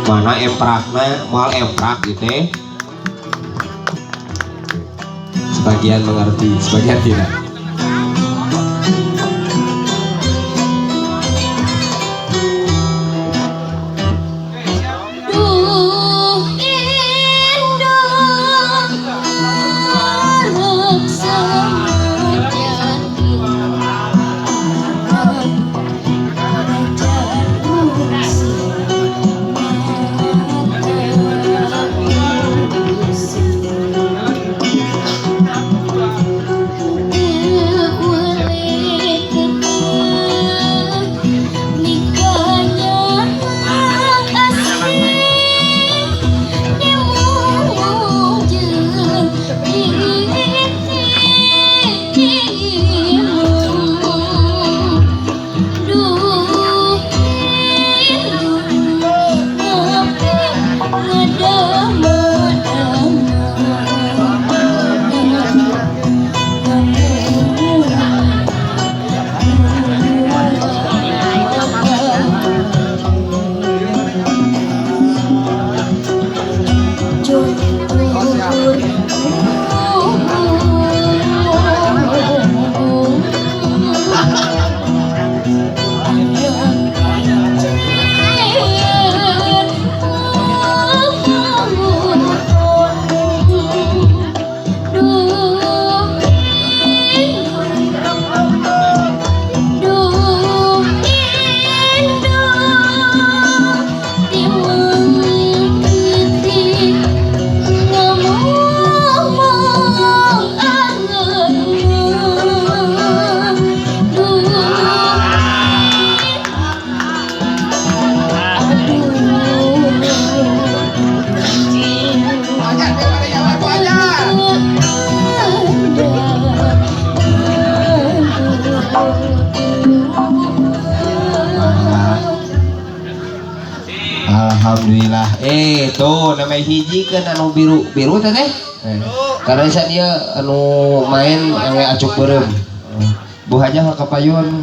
mana emprakna mal emprak gitu. Sebagian mengerti, sebagian tidak. Alhamdulillah. Tuh namanya hiji kan anu biru teh. Karena dia anu main ame acuk beureum. Bu Hajah kapayun.